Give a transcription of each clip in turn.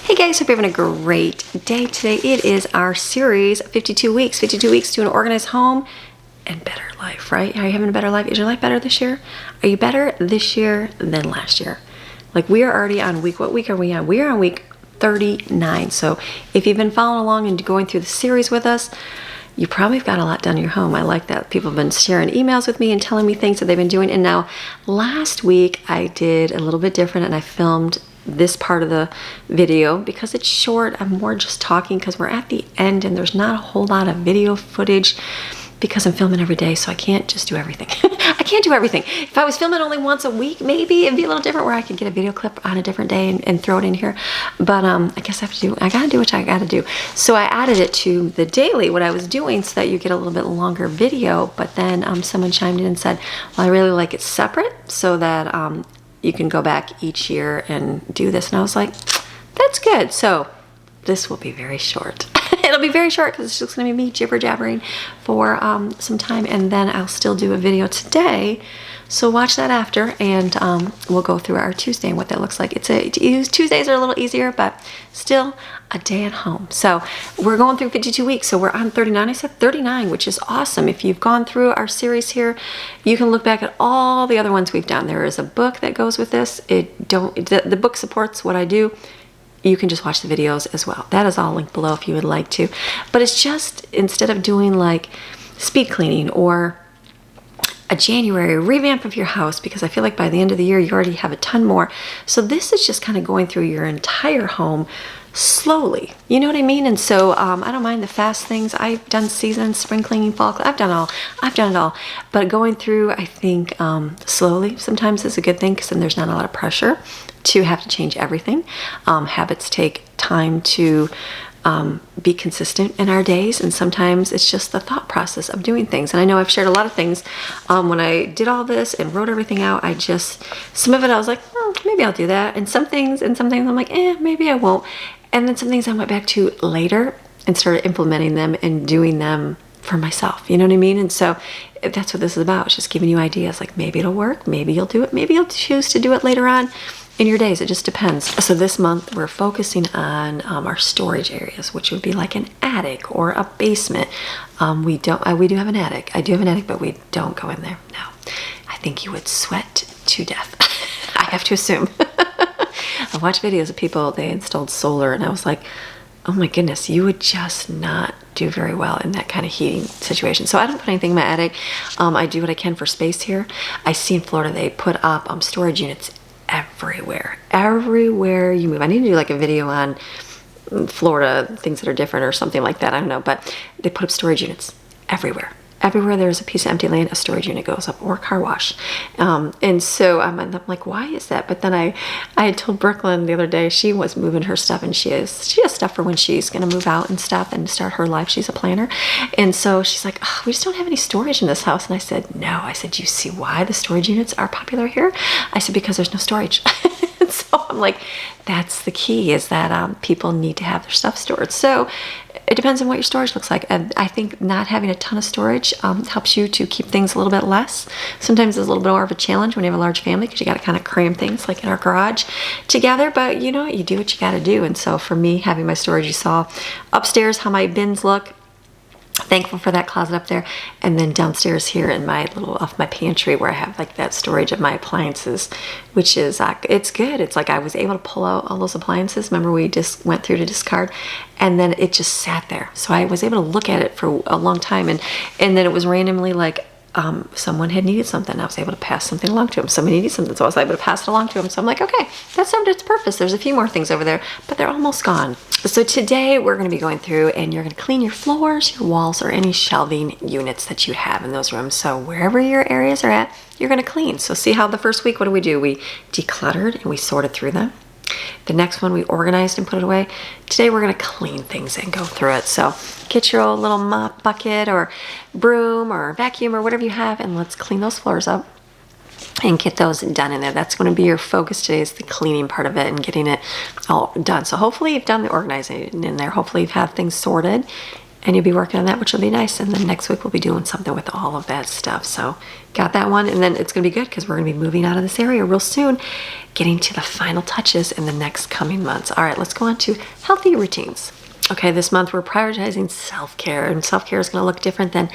Hey guys, hope you're having a great day today. It is our series, 52 weeks to an organized home and better life, right? Are you having a better life? Is your life better this year? Are you better this year than last year? Like, we are already on what week are we on? We are on week 39. So if you've been following along and going through the series with us, you probably have got a lot done in your home. I like that. People have been sharing emails with me and telling me things that they've been doing. And now last week I did a little bit different and I filmed this part of the video because it's short. I'm more just talking because we're at the end and there's not a whole lot of video footage because I'm filming every day, so I can't just do everything. I can't do everything. If I was filming only once a week, maybe it'd be a little different where I could get a video clip on a different day and throw it in here. But I guess I gotta do what I gotta do. So I added it to the daily, what I was doing, so that you get a little bit longer video. But then someone chimed in and said, well, I really like it separate so that you can go back each year and do this. And I was like, that's good. So this will be very short. It'll be very short because it's just going to be me jibber jabbering for some time, and then I'll still do a video today. So watch that after, and we'll go through our Tuesday and what that looks like. Tuesdays are a little easier, but still a day at home. So we're going through 52 weeks. So we're on 39. I said 39, which is awesome. If you've gone through our series here, you can look back at all the other ones we've done. There is a book that goes with this. The book supports what I do. You can just watch the videos as well. That is all linked below if you would like to. But it's just, instead of doing like speed cleaning or a January revamp of your house, because I feel like by the end of the year, you already have a ton more. So this is just kind of going through your entire home slowly. You know what I mean? And so I don't mind the fast things. I've done seasons, spring cleaning, fall cleaning. I've done it all. But going through, I think, slowly sometimes is a good thing because then there's not a lot of pressure to have to change everything. Habits take time to be consistent in our days, and sometimes it's just the thought process of doing things. And I know I've shared a lot of things when I did all this and wrote everything out. Some of it I was like, oh, maybe I'll do that, and some things I'm like, maybe I won't. And then some things I went back to later and started implementing them and doing them for myself. You know what I mean? And so that's what this is about. It's just giving you ideas. Like, maybe it'll work, maybe you'll do it, maybe you'll choose to do it later on in your days. It just depends. So this month we're focusing on our storage areas, which would be like an attic or a basement. We do have an attic. I do have an attic, but we don't go in there. No, I think you would sweat to death. I have to assume. I watched videos of people, they installed solar, and I was like, oh my goodness, you would just not do very well in that kind of heating situation. So I don't put anything in my attic. I do what I can for space here. I see in Florida they put up storage units everywhere you move. I need to do like a video on Florida, things that are different or something like that. I don't know, but they put up storage units everywhere. Everywhere there's a piece of empty land, a storage unit goes up, or a car wash. And so I'm like, why is that? But then I had told Brooklyn the other day, she was moving her stuff, and she has stuff for when she's going to move out and stuff and start her life. She's a planner. And so she's like, oh, we just don't have any storage in this house. And I said, no. I said, do you see why the storage units are popular here? I said, because there's no storage. So I'm like, that's the key, is that people need to have their stuff stored. So it depends on what your storage looks like. And I think not having a ton of storage helps you to keep things a little bit less. Sometimes it's a little bit more of a challenge when you have a large family because you got to kind of cram things like in our garage together. But you know what? You do what you got to do. And so for me, having my storage, you saw upstairs how my bins look. Thankful for that closet up there. And then downstairs here in my off my pantry where I have like that storage of my appliances, which is it's good. It's like I was able to pull out all those appliances. Remember, we just went through to discard, and then it just sat there. So I was able to look at it for a long time, and then it was randomly like someone had needed something. I was able to pass something along to them. Somebody needed something, so I was able to pass it along to them. So I'm like, okay, that served its purpose. There's a few more things over there, but they're almost gone. So today we're going to be going through, and you're going to clean your floors, your walls, or any shelving units that you have in those rooms. So wherever your areas are at, you're going to clean. So see how the first week, what do? We decluttered and we sorted through them. The next one we organized and put it away. Today we're going to clean things and go through it. So get your old little mop bucket or broom or vacuum or whatever you have, and let's clean those floors up and get those done in there. That's going to be your focus today, is the cleaning part of it and getting it all done. So hopefully you've done the organizing in there. Hopefully you've had things sorted and you'll be working on that, which will be nice. And then next week we'll be doing something with all of that stuff. So got that one. And then it's going to be good because we're going to be moving out of this area real soon, getting to the final touches in the next coming months. All right, let's go on to healthy routines. Okay, this month we're prioritizing self-care, and self-care is going to look different than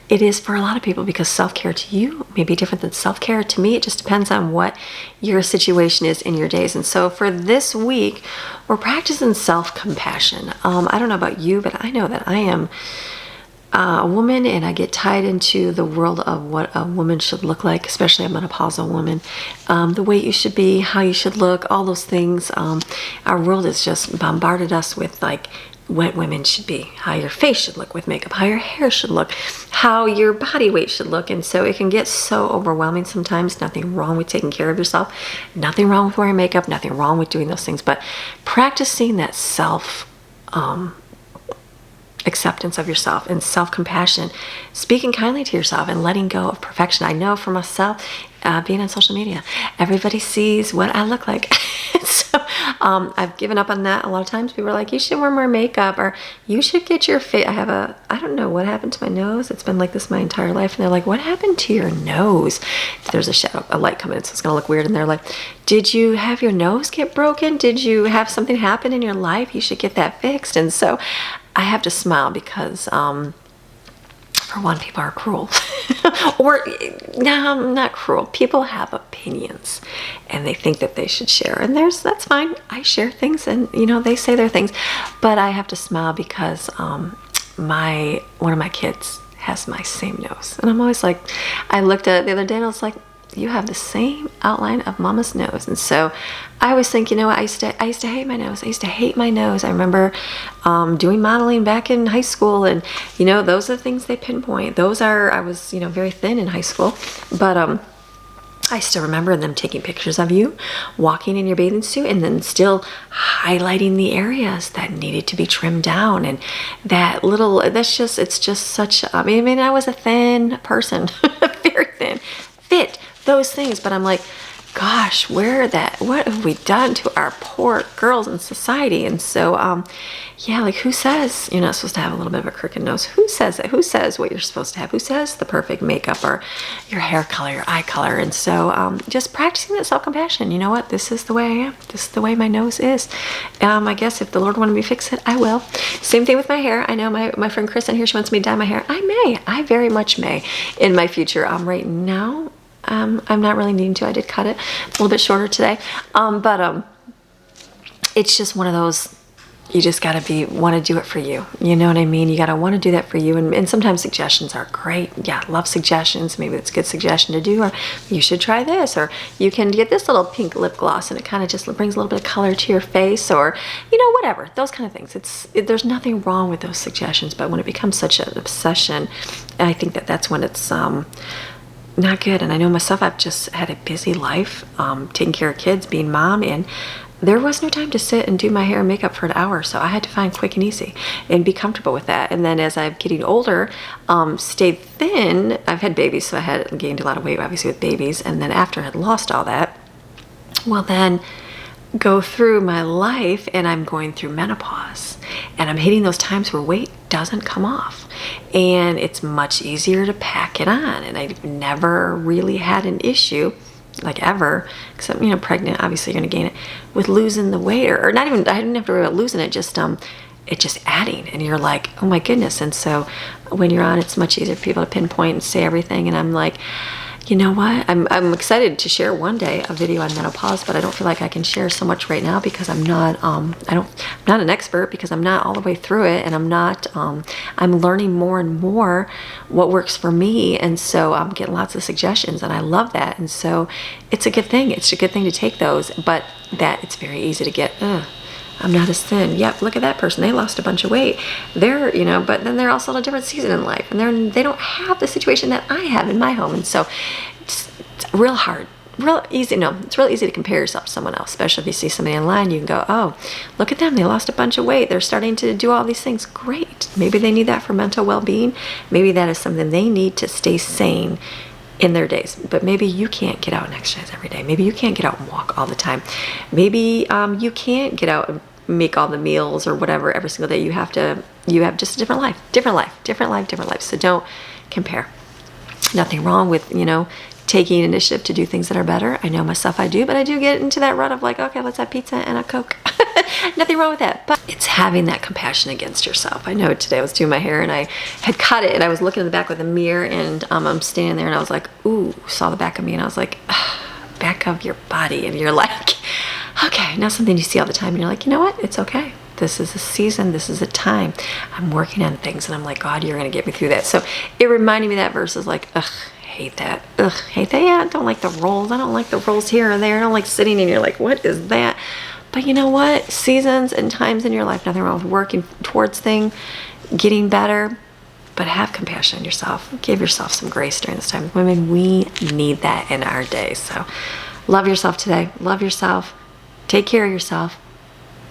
it is for a lot of people, because self-care to you may be different than self-care to me. It just depends on what your situation is in your days. And so for this week, we're practicing self-compassion. I don't know about you, but I know that I am a woman, and I get tied into the world of what a woman should look like, especially a menopausal woman. The weight you should be, how you should look, all those things. Our world has just bombarded us with like what women should be, how your face should look with makeup, how your hair should look, how your body weight should look. And so it can get so overwhelming sometimes. Nothing wrong with taking care of yourself, nothing wrong with wearing makeup, nothing wrong with doing those things, but practicing that self acceptance of yourself and self-compassion, speaking kindly to yourself and letting go of perfection. I know for myself, being on social media, everybody sees what I look like. So I've given up on that. A lot of times people are like, you should wear more makeup, or you should get your face. I don't know what happened to my nose. It's been like this my entire life. And they're like, what happened to your nose? There's a light coming in, so it's going to look weird. And they're like, did you have your nose get broken? Did you have something happen in your life? You should get that fixed. And so I have to smile because, for one, people are cruel. Or, no, not cruel. People have opinions and they think that they should share. And that's fine. I share things and, they say their things. But I have to smile because one of my kids has my same nose. And I'm always like, I looked at it the other day and I was like, you have the same outline of mama's nose. And so I always think, I used to hate my nose. I used to hate my nose. I remember doing modeling back in high school, and those are the things they pinpoint. I was very thin in high school, but I still remember them taking pictures of you walking in your bathing suit and then still highlighting the areas that needed to be trimmed down. And it's just such, I was a thin person, very thin, fit, those things. But I'm like, gosh, what have we done to our poor girls in society? And so, like, who says you're not supposed to have a little bit of a crooked nose? Who says that? Who says what you're supposed to have? Who says the perfect makeup or your hair color, your eye color? And so, just practicing that self-compassion. You know what? This is the way I am. This is the way my nose is. I guess if the Lord wanted me to fix it, I will. Same thing with my hair. I know my friend Kristen here, she wants me to dye my hair. I very much may in my future. Right now, I'm not really needing to. I did cut it a little bit shorter today. But it's just one of those, you just got to want to do it for you. You know what I mean? You got to want to do that for you. And sometimes suggestions are great. Yeah, love suggestions. Maybe it's a good suggestion to do, or you should try this, or you can get this little pink lip gloss and it kind of just brings a little bit of color to your face, or, whatever, those kind of things. There's nothing wrong with those suggestions, but when it becomes such an obsession, I think that's when it's, not good. And I know myself, I've just had a busy life, taking care of kids, being mom, and there was no time to sit and do my hair and makeup for an hour. So I had to find quick and easy and be comfortable with that. And then as I'm getting older, stayed thin. I've had babies, so I had gained a lot of weight, obviously, with babies. And then after I had lost all that, well, then go through my life and I'm going through menopause and I'm hitting those times where weight doesn't come off, and it's much easier to pack it on. And I've never really had an issue, like ever, except pregnant, obviously you're gonna gain it, with losing the weight, or not even, I didn't have to worry about losing it, just it's just adding, and you're like, oh my goodness. And so when you're on, it's much easier for people to pinpoint and say everything. And I'm like, you know what? I'm excited to share one day a video on menopause, but I don't feel like I can share so much right now because I'm not I'm not an expert, because I'm not all the way through it, and I'm learning more and more what works for me. And so I'm getting lots of suggestions, and I love that. And so it's a good thing. It's a good thing to take those, but that it's very easy to get, I'm not as thin. Yep, look at that person. They lost a bunch of weight. They're, but then they're also in a different season in life, and they don't have the situation that I have in my home. And so it's real hard, real easy. No, it's real easy to compare yourself to someone else, especially if you see somebody online. You can go, oh, look at them. They lost a bunch of weight. They're starting to do all these things. Great. Maybe they need that for mental well-being. Maybe that is something they need to stay sane in their days. But maybe you can't get out and exercise every day. Maybe you can't get out and walk all the time. Maybe you can't get out and make all the meals or whatever every single day. You have just a different life. So don't compare. Nothing wrong with, taking initiative to do things that are better. I know myself I do, but I do get into that rut of like, okay, let's have pizza and a Coke. Nothing wrong with that. But it's having that compassion against yourself. I know today I was doing my hair and I had cut it and I was looking in the back with a mirror and I'm standing there and I was like, ooh, saw the back of me and I was like, back of your body. And you're like, okay, now something you see all the time and you're like, you know what? It's okay. This is a season. This is a time. I'm working on things and I'm like, God, you're going to get me through that. So it reminded me of that verse is like, hate that. Hate that. Yeah, I don't like the rolls. I don't like the rolls here or there. I don't like sitting and you're like, what is that? But you know what? Seasons and times in your life, nothing wrong with working towards things, getting better, but have compassion on yourself. Give yourself some grace during this time. Women, we need that in our day. So love yourself today. Love yourself. Take care of yourself.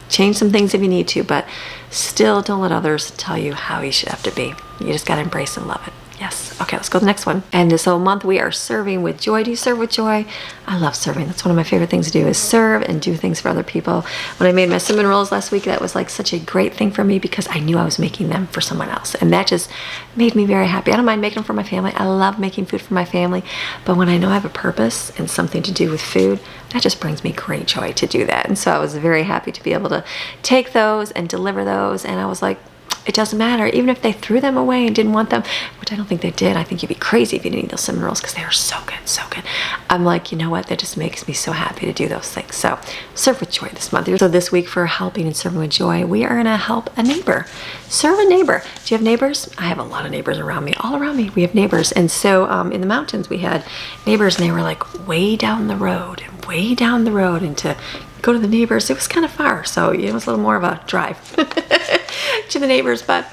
Change some things if you need to, but still don't let others tell you how you should have to be. You just got to embrace and love it. Yes. Okay, let's go to the next one. And this whole month we are serving with joy. Do you serve with joy? I love serving. That's one of my favorite things to do is serve and do things for other people. When I made my cinnamon rolls last week, that was like such a great thing for me because I knew I was making them for someone else. And that just made me very happy. I don't mind making them for my family. I love making food for my family. But when I know I have a purpose and something to do with food, that just brings me great joy to do that. And so I was very happy to be able to take those and deliver those. And I was like, it doesn't matter. Even if they threw them away and didn't want them, which I don't think they did. I think you'd be crazy if you didn't eat those cinnamon rolls because they are so good, so good. I'm like, you know what? That just makes me so happy to do those things. So serve with joy this month. So this week for helping and serving with joy, we are going to help a neighbor. Serve a neighbor. Do you have neighbors? I have a lot of neighbors around me. All around me, we have neighbors. And so in the mountains, we had neighbors and they were like way down the road. And to go to the neighbors, it was kind of far. So it was a little more of a drive to the neighbors. But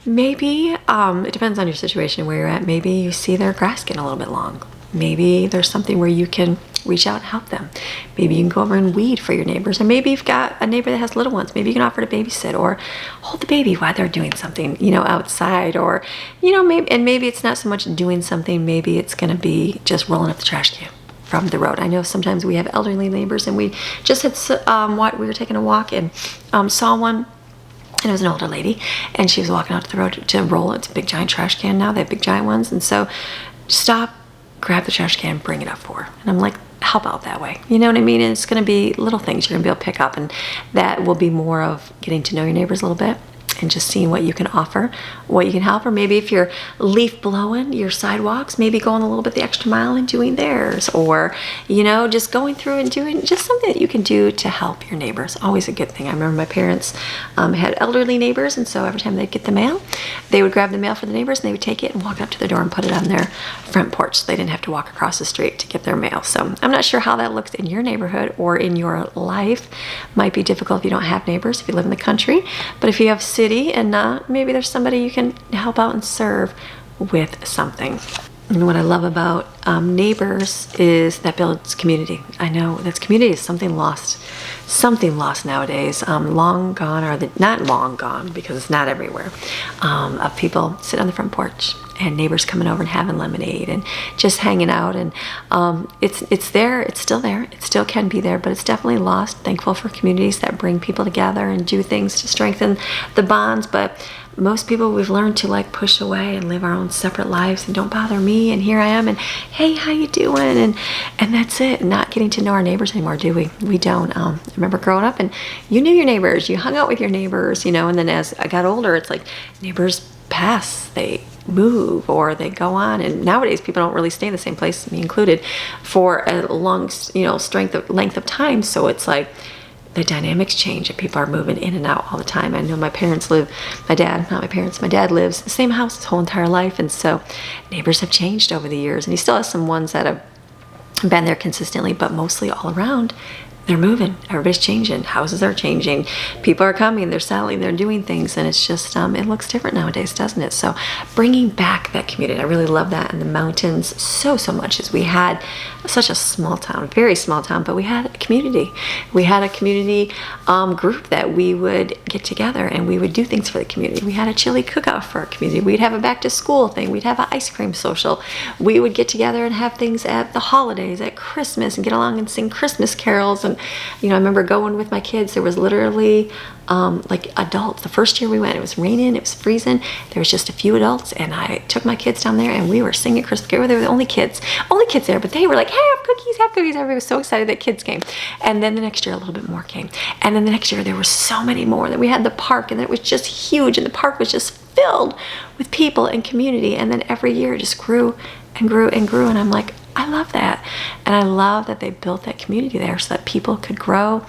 maybe it depends on your situation where you're at. Maybe you see their grass getting a little bit long. Maybe there's something where you can reach out and help them. Maybe you can go over and weed for your neighbors. Or maybe you've got a neighbor that has little ones. Maybe you can offer to babysit or hold the baby while they're doing something, outside. Or, maybe it's not so much doing something. Maybe it's going to be just rolling up the trash can from the road. I know sometimes we have elderly neighbors and we just had, we were taking a walk and saw one. And it was an older lady, and she was walking out to the road to roll. It's a big giant trash can now. They have big giant ones. And so stop, grab the trash can, bring it up for her. And I'm like, help out that way. You know what I mean? And it's going to be little things you're going to be able to pick up. And that will be more of getting to know your neighbors a little bit and just seeing what you can offer, what you can help. Or maybe if you're leaf blowing your sidewalks, maybe going a little bit the extra mile and doing theirs. Or, just going through and doing just something that you can do to help your neighbors. Always a good thing. I remember my parents had elderly neighbors, and so every time they'd get the mail, they would grab the mail for the neighbors and they would take it and walk up to the door and put it on their front porch so they didn't have to walk across the street to get their mail. So I'm not sure how that looks in your neighborhood or in your life. Might be difficult if you don't have neighbors, if you live in the country. But if you have city and maybe there's somebody you can help out and serve with something. And what I love about neighbors is that builds community. I know that's community is something lost nowadays. Long gone are not long gone because it's not everywhere. Of people sitting on the front porch and neighbors coming over and having lemonade and just hanging out. And it's there. It's still there. It still can be there, but it's definitely lost. Thankful for communities that bring people together and do things to strengthen the bonds. But most people, we've learned to push away and live our own separate lives and don't bother me. And here I am and hey, how you doing? And that's it. Not getting to know our neighbors anymore, do we? We don't. I remember growing up and you knew your neighbors, you hung out with your neighbors, and then as I got older, it's like neighbors pass, they move or they go on. And nowadays people don't really stay in the same place, me included, for a long, length of time. So it's like the dynamics change and people are moving in and out all the time. I know my dad lives the same house his whole entire life. And so neighbors have changed over the years, and he still has some ones that have been there consistently, but mostly all around they're moving. Everybody's changing. Houses are changing. People are coming. They're settling. They're doing things. And it's just, it looks different nowadays, doesn't it? So bringing back that community. I really love that in the mountains so much, as we had such a small town, very small town, but we had a community. We had a community group that we would get together and we would do things for the community. We had a chili cook-off for our community. We'd have a back to school thing. We'd have an ice cream social. We would get together and have things at the holidays, at Christmas, and get along and sing Christmas carols. And you know, I remember going with my kids. There was literally like adults. The first year we went, it was raining, it was freezing. There was just a few adults, and I took my kids down there, and we were singing Christmas. They were the only kids there, but they were like, hey, have cookies, have cookies. Everybody was so excited that kids came. And then the next year, a little bit more came. And then the next year, there were so many more. Then we had the park, and it was just huge, and the park was just filled with people and community. And then every year it just grew and grew and grew. And I'm like, I love that. And I love that they built that community there so that people could grow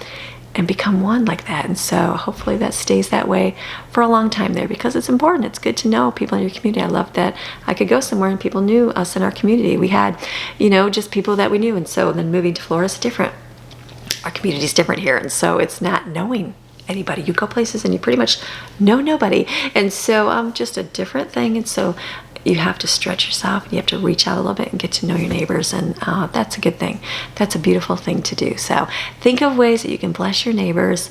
and become one like that. And so hopefully that stays that way for a long time there, because it's important. It's good to know people in your community. I love that I could go somewhere and people knew us in our community. We had, you know, just people that we knew. And so then moving to Florida is different. Our community is different here. And so it's not knowing anybody. You go places and you pretty much know nobody. And so just a different thing. And so you have to stretch yourself. You have to reach out a little bit and get to know your neighbors, and that's a good thing. That's a beautiful thing to do. So think of ways that you can bless your neighbors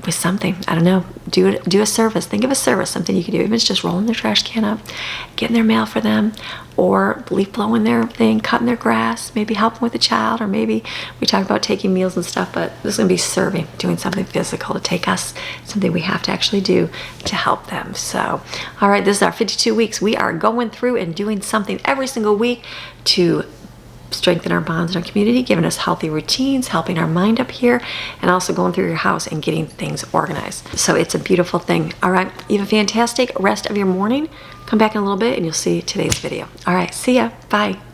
with something. I don't know, do a service. Think of a service, something you can do. Even if it's just rolling their trash can up, getting their mail for them, or leaf blowing their thing, cutting their grass, maybe helping with a child, or maybe we talk about taking meals and stuff, but this is going to be serving, doing something physical to take us, something we have to actually do to help them. So, all right, this is our 52 weeks. We are going through and doing something every single week to strengthen our bonds in our community, giving us healthy routines, helping our mind up here, and also going through your house and getting things organized. So it's a beautiful thing. All right, you have a fantastic rest of your morning. Come back in a little bit and you'll see today's video. All right, see ya. Bye.